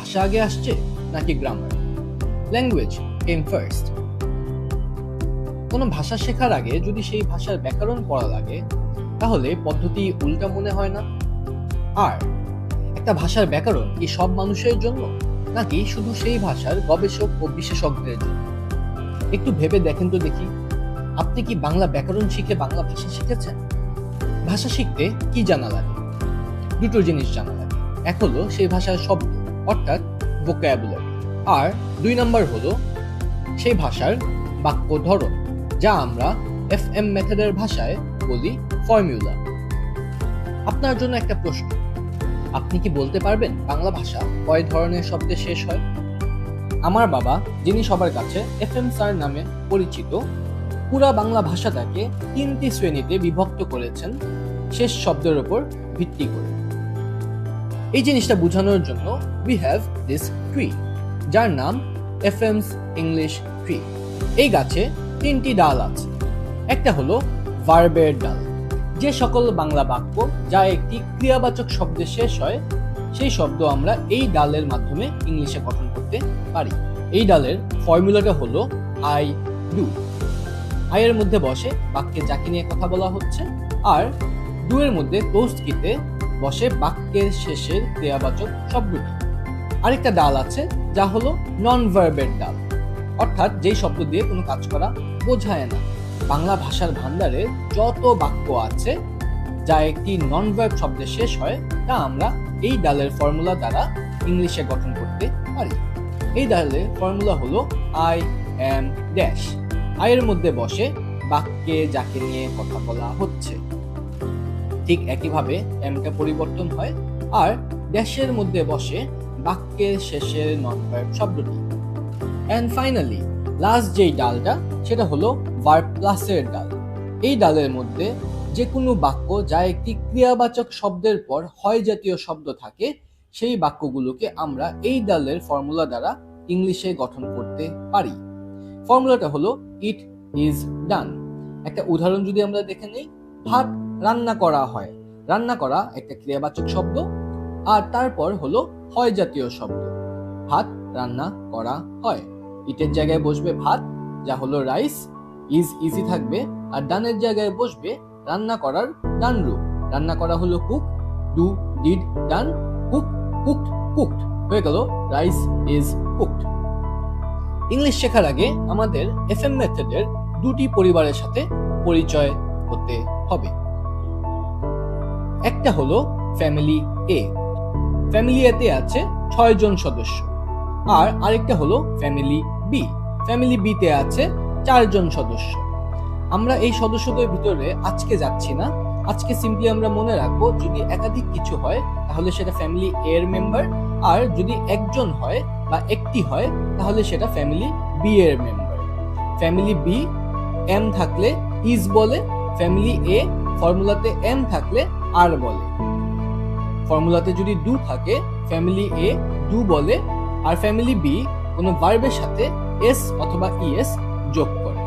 ভাষা আগে আসছে নাকি গ্রামার? ল্যাঙ্গুয়েজ কেম ফার্স্ট। কোনো ভাষা শেখার আগে যদি সেই ভাষার ব্যাকরণ পড়া লাগে তাহলে পদ্ধতি উল্টা মনে হয় না? আর একটা ভাষার ব্যাকরণ কি সব মানুষের জন্য নাকি শুধু সেই ভাষার গবেষক ও বিশেষজ্ঞদের জন্য? একটু ভেবে দেখেন তো দেখি, আপনি কি বাংলা ব্যাকরণ শিখে বাংলা ভাষা শিখেছেন? ভাষা শিখতে কি জানা লাগে? দুটো জিনিস জানা লাগে। এক হলো সেই ভাষার শব্দ অর্থাৎ ভোকাবুলারি, আর 2 নাম্বার হলো সেই ভাষার বাক্য ধরন, যা আমরা FM মেথডের ভাষায় বলি ফর্মুলা। আপনার জন্য একটা প্রশ্ন, আপনি কি বলতে পারবেন বাংলা ভাষা কয় ধরনের শব্দে শেষ হয়? আমার বাবা, যিনি সবার কাছে FM স্যার নামে পরিচিত, পুরা বাংলা ভাষাটাকে 3টি শ্রেণীতে বিভক্ত করেছেন শেষ শব্দের উপর ভিত্তি করে। এই জিনিসটা বোঝানোর জন্য we have this tree, যার নাম FM's English tree। এই গাছে 3টি ডাল আছে। একটা হলো ভার্বের ডাল, যে সকল বাংলা বাক্য যা একটি ক্রিয়াবাচক শব্দে শেষ হয় সেই শব্দ আমরা এই ডালের মাধ্যমে ইংলিশে গঠন করতে পারি। এই ডালের ফর্মুলাটা হলো I do। I এর মধ্যে বসে বাক্যে যাকে নিয়ে কথা বলা হচ্ছে, আর do এর মধ্যে ক্লোজড কিতে বসে বাক্যের শেষের ক্রিয়াবাচক শব্দটি। আরেকটা ডাল আছে যা হলো নন ভার্বের ডাল, অর্থাৎ যেই শব্দ দিয়ে কোনো কাজ করা বোঝায় না। বাংলা ভাষার ভান্ডারে যত বাক্য আছে যা একটি নন ভার্ব শব্দে শেষ হয় তা আমরা এই ডালের ফর্মুলা দ্বারা ইংলিশে গঠন করতে পারি। এই ডালের ফর্মুলা হলো I am ড্যাশ। I এর মধ্যে বসে বাক্যে যাকে নিয়ে কথা বলা হচ্ছে। ঠিক একইভাবে এমটা পরিবর্তন হয় আর ড্যাশের মধ্যে বসে বাক্যের শেষের নন ভার্ব শব্দটি। এন্ড ফাইনালি লাস্ট যেই ডালটা সেটা হলো ভার্ব প্লাসের ডাল। এই ডালের মধ্যে যে কোনো বাক্য যা একটি ক্রিয়াবাচক শব্দের পর হয় জাতীয় শব্দ থাকে সেই বাক্যগুলোকে আমরা এই ডালের ফর্মুলা দ্বারা ইংলিশে গঠন করতে পারি। ফর্মুলাটা হলো ইট ইজ ডান। একটা উদাহরণ যদি আমরা দেখে নেই, ভাত রান্না করা হয়। রান্না করা একটা ক্রিয়াবাচক শব্দ, আর তারপর হলো হয় জাতীয় শব্দ, ভাত রান্না করা হয়। ইটের জায়গায় বসবে ভাত, যা হলো রাইস, ইজ ইজি থাকবে, আর ডানের জায়গায় বসবে রান্না করার ডান রূপ। রান্না করা হলো cook, do did done, cook cooked cooked, হয়ে গেল রাইস ইজ কুকড। ইংলিশ শেখার আগে আমাদের FM মেথডের 2টি পরিবারের সাথে পরিচয় হতে হবে। একটা হলো ফ্যামিলি এ। ফ্যামিলি এতে আছে 6 জন সদস্য। আর আরেকটা হলো ফ্যামিলি বি। ফ্যামিলি বি তে আছে 4 জন সদস্য। আমরা এই সদস্যদের ভিতরে আজকে যাচ্ছি না। আজকে সিম্পলি আমরা মনে রাখবো যদি একাধিক কিছু হয় তাহলে সেটা ফ্যামিলি এ এর মেম্বার, আর যদি একজন হয় বা একটি হয় তাহলে সেটা ফ্যামিলি বি এর মেম্বার। ফ্যামিলি বি এম থাকলে ইজ বলে, ফ্যামিলি এ ফর্মুলাতে এম থাকলে আর বলে। ফর্মুলাতে যদি ডু থাকে ফ্যামিলি এ ডু বলে, আর ফ্যামিলি বি কোনো ভার্বের সাথে এস অথবা ইএস যোগ করে।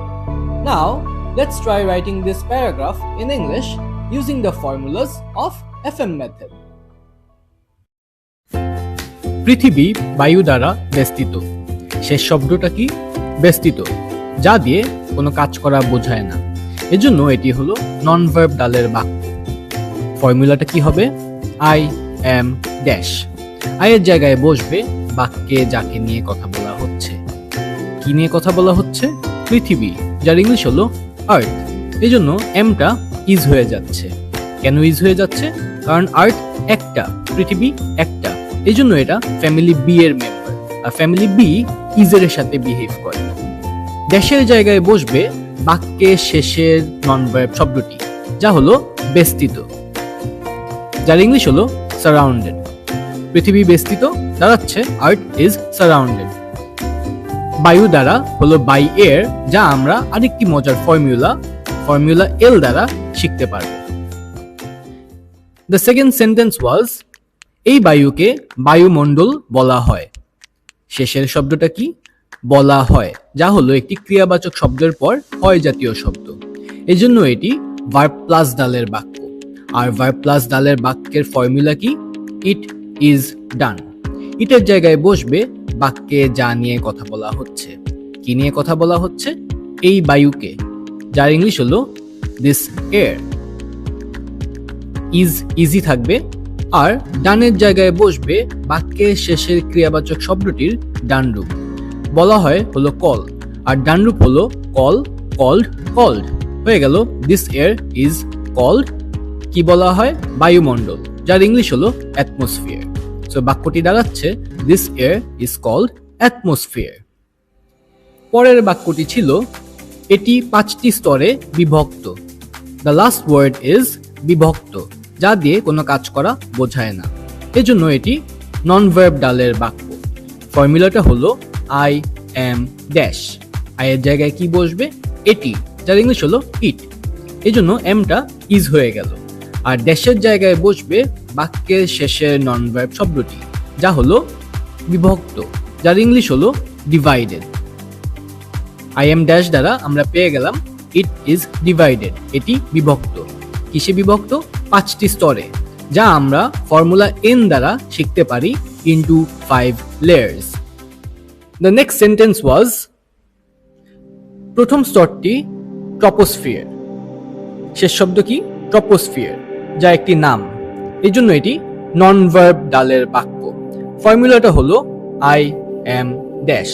নাও let's try writing this paragraph in English using the formulas of FM method. পৃথিবী বায়ু দ্বারা বেষ্টিত। শেষ শব্দটা কি? বেষ্টিত, যা দিয়ে কোনো কাজ করা বোঝায় না। এজন্য এটি হলো নন ভার্ব ডালের বাক্য। ফর্মুলাটা কি হবে? I am dash. I এর জায়গায় বসবে বাক্যে যাকে নিয়ে কথা বলা হচ্ছে। কি নিয়ে কথা বলা হচ্ছে? পৃথিবী, যার ইংলিশ হলো আর্থ। এই জন্য এমটা ইজ হয়ে যাচ্ছে। কেন ইজ হয়ে যাচ্ছে? কারণ আর্থ একটা, পৃথিবী একটা। এই জন্য এটা ফ্যামিলি বি এর মেম্বার, আর ফ্যামিলি বি ইজের সাথে বিহেভ করে। ড্যাশের জায়গায় বসবে বাক্যের শেষের নন ভার্ব শব্দটি, যা হলো বেষ্টিত, যার ইংলিশ হলো সারাউন্ডেড। পৃথিবী বেষ্টিত দাঁড়াচ্ছে আর্থ ইজ সারাউন্ডেড। বায়ু দ্বারা হলো বাই এয়ার, যা আমরা আরেকটি মজার ফর্মুলা এল দ্বারা শিখতে পারব। দ্য সেকেন্ড সেন্টেন্স ওয়াজ, এই বায়ুকে বায়ুমণ্ডল বলা হয়। শেষের শব্দটা কি? বলা হয়, যা হলো একটি ক্রিয়াবাচক শব্দের পর হয় জাতীয় শব্দ। এই জন্য এটি ভার্ব প্লাস ডালের বাক্য। আর ভার্ব প্লাস ডালের বাক্যের ফর্মুলা কি? It is done. ইটের জায়গায় বসবে বাক্যে যা নিয়ে কথা বলা হচ্ছে। কি নিয়ে কথা বলা হচ্ছে? এই বায়ুকে, যার ইংলিশ হলো দিস এয়ার। ইজ ইজি থাকবে। আর ডানের জায়গায় বসবে বাক্যের শেষের ক্রিয়াবাচক শব্দটির ডান রূপ, বলা হয় হলো কল, আর ডান রূপ হলো কল, কল্ড, কল্ড। হয়ে গেল দিস এয়ার ইজ কল্ড, কি বলা হয়? বায়ুমণ্ডল, যার ইংলিশ হলো অ্যাটমসফিয়ার। সো বাক্যটি দাঁড়াচ্ছে this air is called atmosphere. পরের বাক্যটি ছিল এটি 5টি স্তরে বিভক্ত। দ্য লাস্ট ওয়ার্ড ইজ বিভক্ত, যা দিয়ে কোনো কাজ করা বোঝায় না, এজন্য এটি নন ভার্ব ডালের বাক্য। ফর্মুলাটা হলো আই এম ড্যাশ। আই এর জায়গায় কি বসবে? এটি, যার ইংলিশ হলো ইট, এজন্য এমটা ইজ হয়ে গেল। আর ড্যাশের জায়গায় বসবে বাক্যের শেষের নন ভার্ব শব্দটি, যা হলো বিভক্ত, যার ইংলিশ হলো ডিভাইডেড। আই এম ড্যাশ দ্বারা আমরা পেয়ে গেলাম ইট ইজ ডিভাইডেড, এটি বিভক্ত। কিসে বিভক্ত? 5টি স্তরে, যা আমরা ফর্মুলা এন দ্বারা শিখতে পারি, into 5 layers. The next sentence was, প্রথম স্তরটি ট্রপোস্ফিয়ার। শেষ শব্দ কি? ট্রপোস্ফিয়ার, যা একটি নাম, এই জন্য এটি নন ভার্ব ডালের বাক্য। ফর্মুলাটা হলো আই এম ড্যাশ।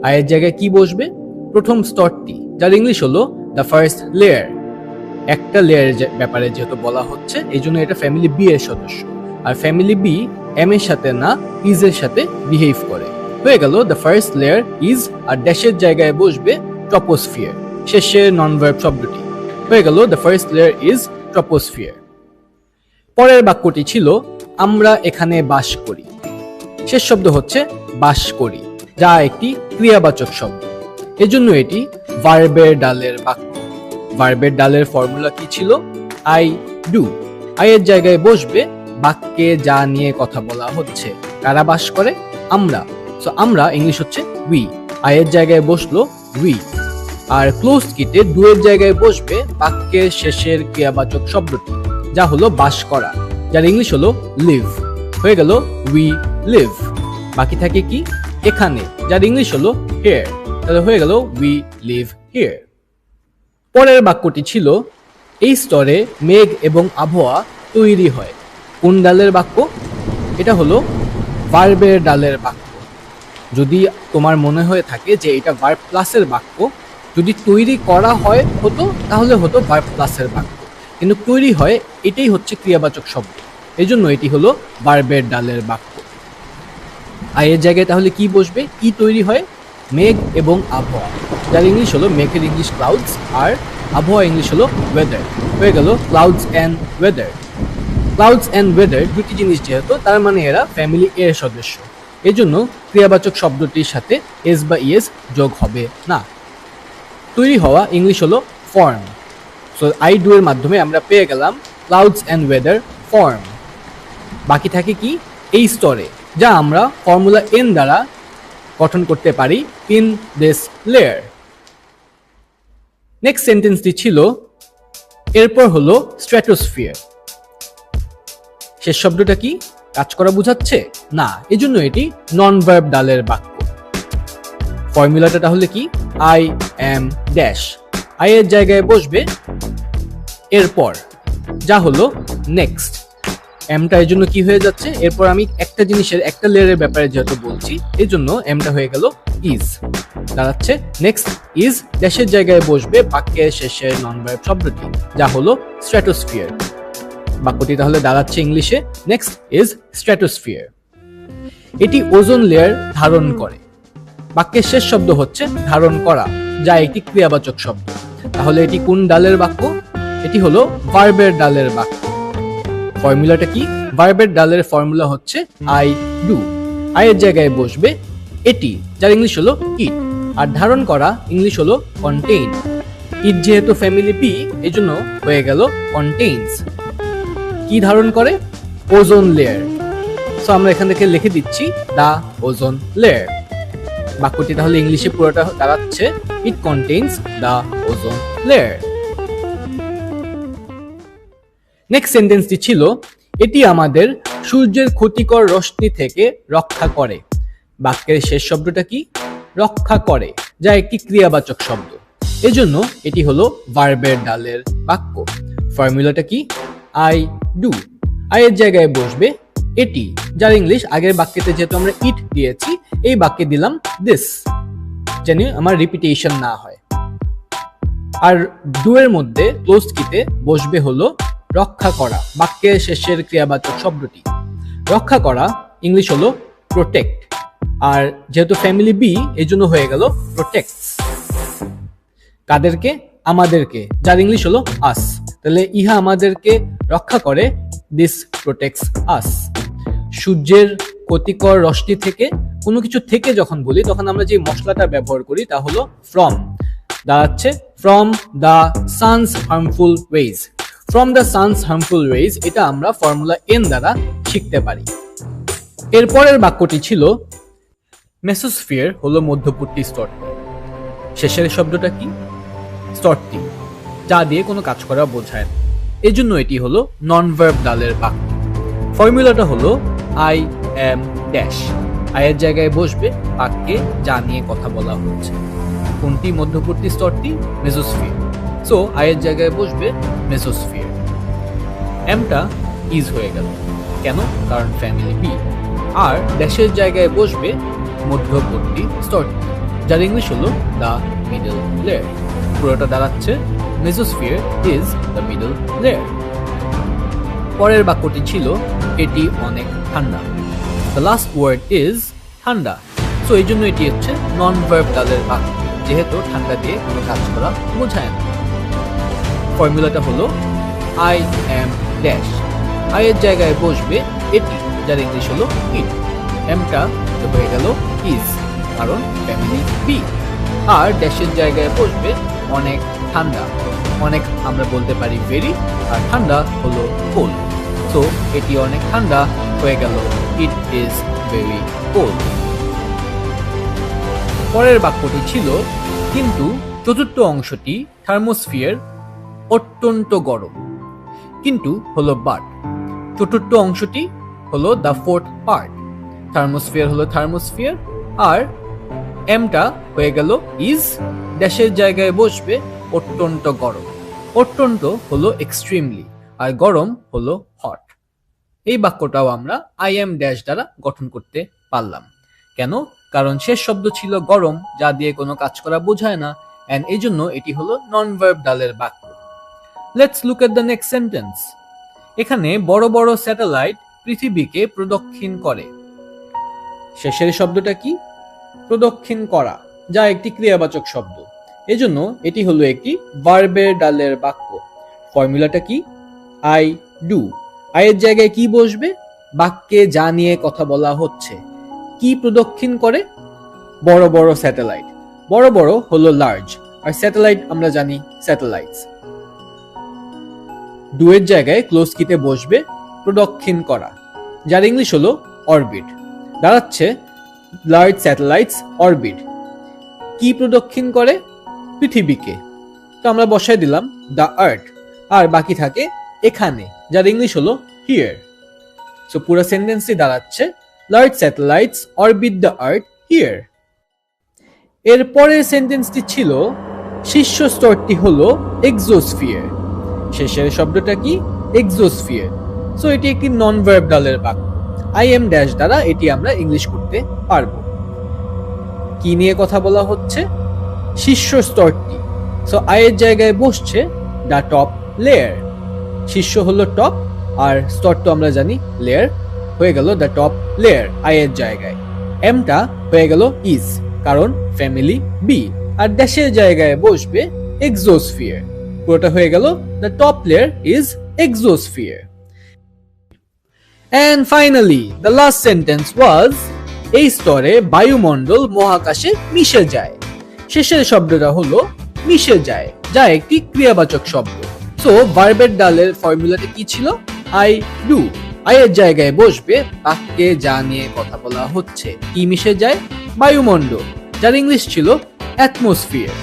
আই এর জায়গায় কি বসবে? প্রথম স্তরটি, যার ইংলিশ হলো দ্য ফার্স্ট লেয়ার। একটা লেয়ারের ব্যাপারে যেহেতু বলা হচ্ছে, এই জন্য এটা ফ্যামিলি বি এর সদস্য, আর ফ্যামিলি বি এম এর সাথে না ইজ এর সাথে বিহেভ করে। হয়ে গেল দ্য ফার্স্ট লেয়ার ইজ, আর ড্যাশের জায়গায় বসবে ট্রপোস্ফিয়ার, শেষের নন ভার্ব শব্দটি। হয়ে গেল the first layer is troposphere. পরের বাক্যটি ছিল আমরা এখানে বাস করি। শেষ শব্দ হচ্ছে বাস করি, যা একটি ক্রিয়াবাচক শব্দ, এজন্য এটি ভার্বের ডালের বাক্য। ভার্বের ডালের ফর্মুলা কি ছিল? I do. আই এর জায়গায় বসবে বাক্যে যা নিয়ে কথা বলা হচ্ছে। কারা বাস করে? আমরা। সো আমরা ইংলিশ হচ্ছে উই। আই এর জায়গায় বসলো উই। আর ক্লোজ কিটে ডু এর জায়গায় বসবে বাক্যের শেষের ক্রিয়াবাচক শব্দটি, যা হলো বাস করা, যার ইংলিশ হলো লিভ। হয়ে গেল উই লিভ। বাকি থাকে কি? এখানে, যার ইংলিশ হলো হিয়ার, তাহলে হয়ে গেল উই লিভ হিয়ার। পরের বাক্যটি ছিল এই স্তরে মেঘ এবং আবহাওয়া তৈরি হয়। কোন ডালের বাক্য? এটা হলো ভার্বের ডালের বাক্য। যদি তোমার মনে হয়ে থাকে যে এটা ভার্ব প্লাসের বাক্য, যদি তৈরি করা হয় হতো তাহলে হতো ভার্ব প্লাসের বাক্য, কিন্তু তৈরি হয় এটাই হচ্ছে ক্রিয়াবাচক শব্দ, এই জন্য এটি হলো ভার্বের ডালের বাক্য। আই এর জায়গায় তাহলে কি বসবে? কি তৈরি হয়? মেঘ এবং আবহাওয়া, যার ইংলিশ হলো মেঘের ইংলিশ ক্লাউডস, আর আবহাওয়া ইংলিশ হলো ওয়েদার। হয়ে গেল clouds and weather. Clouds and weather দুটি জিনিস যেহেতু, তার মানে এরা ফ্যামিলি এর সদস্য, এজন্য ক্রিয়াবাচক শব্দটির সাথে এস বা ইএস যোগ হবে না। তৈরি হওয়া ইংলিশ হলো ফর্ম। সো আই ডু এর মাধ্যমে আমরা পেয়ে গেলাম ক্লাউডস অ্যান্ড ওয়েদার ফর্ম। বাকি থাকে কি? এই স্তরে, যা আমরা ফর্মুলা এন দ্বারা গঠন করতে পারি, ইন দিস লেয়ার। নেক্সট সেন্টেন্সটি ছিল এরপর হলো স্ট্র্যাটোস্ফিয়ার। শেষ শব্দটা কি? কাজ করা বোঝাচ্ছে না, এজন্য এটি নন ভার্ব ডালের বাক্য। ফর্মুলাটা তাহলে কি? I am dash. আই এর জায়গায় বসবে এরপর, যা হলো নেক্সট। এমটা এর জন্য কি হয়ে যাচ্ছে? এরপর আমি একটা জিনিসের একটা লেয়ারের ব্যাপারে যেহেতু বলছি, এই জন্য এমটা হয়ে গেল ইজ, দাঁড়াচ্ছে নেক্সট ইজ। ড্যাশের জায়গায় বসবে বাক্যের শেষের নন ভার্ব শব্দটি, যা হলো স্ট্র্যাটোস্ফিয়ার। বাক্যটি তাহলে দাঁড়াচ্ছে ইংলিশে নেক্সট ইজ স্ট্র্যাটোস্ফিয়ার। এটি ওজোন লেয়ার ধারণ করে। বাক্যের শেষ শব্দ হচ্ছে ধারণ করা, যা একটি ক্রিয়াবাচক শব্দ। তাহলে এটি কোন ডালের বাক্য? এটি হলো ভার্বের ডালের বাক্য। ফর্মুলাটা কি? ভার্বের ডালের ফর্মুলা হচ্ছে আই ডু। আই এর জায়গায় বসবে এটি, যার ইংলিশ হলো ইট, আর ধারণ করা ইংলিশ হলো কন্টেইন। ইট যেহেতু ফ্যামিলি বি, এই জন্য হয়ে গেল কন্টেইনস। কি ধারণ করে? Ozone layer. সো আমরা এখান থেকে লিখে দিচ্ছি দা ওজোন লেয়ার। বাক্যটি তাহলে ইংলিশে পুরোটা দাঁড়াচ্ছে ইট কন্টেইনস দা ওজোন লেয়ার। নেক্সট সেন্টেন্সটি ছিল এটি আমাদের সূর্যের ক্ষতিকর রশ্মি থেকে রক্ষা করে। বাক্যের শেষ শব্দটা কি? রক্ষা করে, যা একটি ক্রিয়াবাচক শব্দ। এজন্য এটি হলো ভার্বের ডালের বাক্য। ফর্মুলাটা কি? I do. আই এর জায়গায় বসবে এটি, যার ইংলিশ আগের বাক্যেতে যেহেতু আমরা ইট দিয়েছি, এই বাক্যে দিলাম দিস, যেন আমার রিপিটেশন না হয়। আর ডু এর মধ্যে ক্লোজড কিতে বসবে হলো রক্ষা করা, বাক্যের শেষের ক্রিয়াবাচক শব্দটি। রক্ষা করা ইংলিশ হলো প্রোটেক্ট, আর যেহেতু ফ্যামিলি বি এই জন্য হয়ে গেল প্রোটেক্টস। কাদেরকে? আমাদেরকে, যার ইংলিশ হলো আস। তাহলে ইহা আমাদেরকে রক্ষা করে, দিস প্রোটেক্টস আস। সূর্যের ক্ষতিকর রশ্মি থেকে, কোনো কিছু থেকে যখন বলি তখন আমরা যে মশলাটা ব্যবহার করি তা হলো ফ্রম, দাঁড়াচ্ছে from the sun's harmful waves. From the sun's harmful waves, এটা আমরা ফর্মুলা এন দ্বারা শিখতে পারি। এরপরের বাক্যটি ছিল মেসোস্ফিয়ার হলো মধ্যবর্তী স্তরটি। শেষের শব্দটা কি? স্তরটি, যা দিয়ে কোনো কাজ করা বোঝায় না। এজন্য এটি হলো নন ভার্ব ডালের বাক্য। ফর্মুলাটা হলো আই এম ড্যাশ। আয়ের জায়গায় বসবে বাক্যে যা নিয়ে কথা বলা হচ্ছে। কোনটি মধ্যবর্তী স্তরটি? মেসোস্ফিয়ার। সো আয়ের জায়গায় বসবে মেসোস্ফিয়ার। এমটা ইজ হয়ে গেল, কেন? কারণ ফ্যামিলি বি। আর ড্যাশের জায়গায় বসবে মধ্যবর্তী স্তরটি, যার ইংলিশ হলো দ্য মিডল লেয়ার। পুরোটা দাঁড়াচ্ছে mesosphere is the middle layer. পরের বাক্যটি ছিল এটি অনেক ঠান্ডা। দ্য লাস্ট ওয়ার্ড ইজ ঠান্ডা। সো এই জন্য এটি হচ্ছে নন ভার্ব ডালের বাক্য, যেহেতু ঠান্ডা দিয়ে কোনো কাজ করা বোঝায় না। ফর্মুলাটা হলো আই এম ড্যাশ। আই এর জায়গায় বসবে এটি, যার ইংলিশ হলো ইট। এমটা হয়ে গেল ইজ, কারণ ফ্যামিলি বি। আর ড্যাশের জায়গায় বসবে অনেক ঠান্ডা। অনেক আমরা বলতে পারি ভেরি, আর ঠান্ডা হলো কোল্ড। সো এটি অনেক ঠান্ডা হয়ে গেল ইট ইজ ভেরি কোল্ড। পরের বাক্যটি ছিল কিন্তু চতুর্থ অংশটি থার্মোস্ফিয়ার অত্যন্ত গরম। কিন্তু হলো বাট। চতুর্থ অংশটি হলো দ্য ফোর্থ পার্ট। থার্মোস্ফিয়ার হলো থার্মোস্ফিয়ার, আর এমটা হয়ে গেল ইজ। ড্যাশের জায়গায় বসবে অত্যন্ত গরম। অত্যন্ত হলো এক্সট্রিমলি, আর গরম হলো হট। এই বাক্যটাও আমরা আই এম ড্যাশ দ্বারা গঠন করতে পারলাম। কেন? কারণ শেষ শব্দ ছিল গরম, যা দিয়ে কোনো কাজ করা বোঝায় না, এন্ড এই জন্য এটি হলো নন ভার্ব ডালের বাক্য। Let's look at the next sentence. এখানে বড় বড় স্যাটেলাইট পৃথিবীকে প্রদক্ষিণ করে। শেষের শব্দটা কি? প্রদক্ষিণ করা, যা একটি ক্রিয়াবাচক শব্দ। এজন্য এটি হলো একটি ভার্বের ডালের বাক্য। ফর্মুলাটা কি? I do. আয়ের জায়গায় কি বসবে? বাক্যে যা নিয়ে কথা বলা হচ্ছে। কি প্রদক্ষিণ করে? বড় বড় স্যাটেলাইট। বড় বড় হলো লার্জ, আর স্যাটেলাইট আমরা জানি স্যাটেলাইটস। ডু এর জায়গায় ক্লোজ কিতে বসবে প্রদক্ষিণ করা, যার ইংলিশ হলো অরবিট। দাঁড়াচ্ছে লার্জ স্যাটেলাইটস অরবিট। কি প্রদক্ষিণ করে? পৃথিবীকে। তো আমরা বসায় দিলাম দ্য আর্থ, আর বাকি থাকে এখানে, যার ইংলিশ হলো হিয়ার। সো পুরো সেন্টেন্সটি দাঁড়াচ্ছে large satellites orbit the earth here. এর পরের সেন্টেন্সটি ছিল শীর্ষ স্তরটি হলো এক্সোস্ফিয়ার। শেষের শব্দটা কি? এক্সোস্ফিয়ার। সো এটি একটি নন ভার্ব ডালের বাক্য। আই এম ড্যাশ দ্বারা এটি আমরা ইংলিশ করতে পারবো। কি নিয়ে কথা বলা হচ্ছে? শীর্ষ স্তরটি। সো আই এর জায়গায় বসছে দ্য টপ লেয়ার। শীর্ষ হলো টপ, আর স্তর তো আমরা জানি লেয়ার, হয়ে গেল দ্য টপ লেয়ার আই এর জায়গায়। এমটা হয়ে গেল ইজ, কারণ ফ্যামিলি বি। আর ড্যাশের জায়গায় বসবে এক্সোস্ফিয়ার। পুরোটা হয়ে গেল the top layer is exosphere. And finally, the last sentence was এই স্তরে বায়ুমণ্ডল মহাকাশে মিশে যায়। শেষের শব্দটা হলো মিশে যায়, যা একটি ক্রিয়াবাচক শব্দ। সো ভার্বের ডালের ফর্মুলাটা কি ছিল? I do. আই এর জায়গায় বসবে বাক্যে যা নিয়ে কথা বলা হচ্ছে। কি মিশে যায়? বায়ুমণ্ডল, যার ইংলিশ ছিল অ্যাটমসফিয়ার।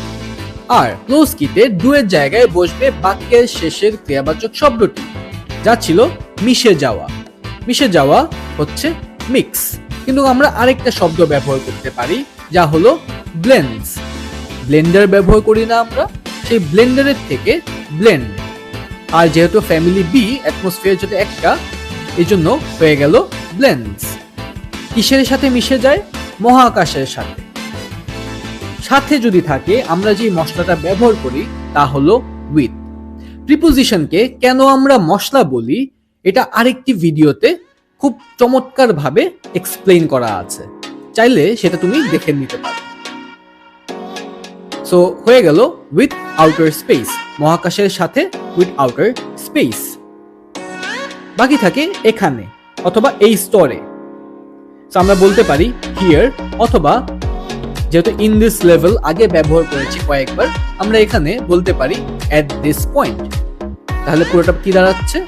আর ক্লোজ কিতে ডু এর জায়গায় বসবে বাক্যের শেষের ক্রিয়াবাচক শব্দটি, যা ছিল মিশে যাওয়া। মিশে যাওয়া হচ্ছে মিক্স, কিন্তু আমরা আরেকটা শব্দ ব্যবহার করতে পারি যা হলো ব্লেন্ডস। ব্লেন্ডার ব্যবহার করি না আমরা, সেই ব্লেন্ডারের থেকে ব্লেন্ড। আর যেহেতু ফ্যামিলি বি, অ্যাটমসফিয়ার যেটা একটা, এই জন্য হয়ে গেল ব্লেন্ডস। কিসের সাথে মিশে যায়? মহাকাশের সাথে। সাথে যদি থাকে আমরা যে মশলাটা ব্যবহার করি তা হলো উইথ। প্রিপোজিশনকে কেন আমরা মশলা বলি এটা আরেকটি ভিডিওতে খুব চমৎকার ভাবে এক্সপ্লেইন করা আছে, চাইলে সেটা তুমি দেখে নিতে পারো। সো হয়ে গেল উইথ আউটার স্পেস, মহাকাশের সাথে উইথ আউটার স্পেস। বাকি থাকে এখানে অথবা এই স্তরে। সো আমরা বলতে পারি হিয়ার, অথবা যেহেতু ইন দিস লেভেল আগে ব্যবহার করেছি কয়েকবার, আমরা এখানে বলতে পারি এট দিস পয়েন্ট। তাহলে পুরোটা কি দাঁড়াচ্ছে?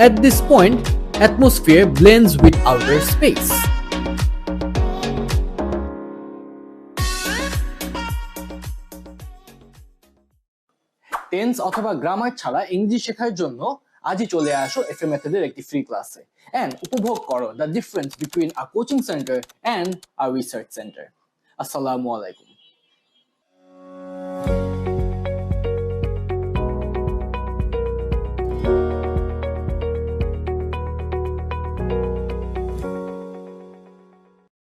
At this point atmosphere blends with outer space. Tense অথবা গ্রামার ছাড়া ইংরেজি শেখার জন্য আজই চলে আসো এফএ মেথডের একটি ফ্রি ক্লাসে এন্ড উপভোগ করো the difference between a coaching centre and a research centre. আসসালামু আলাইকুম।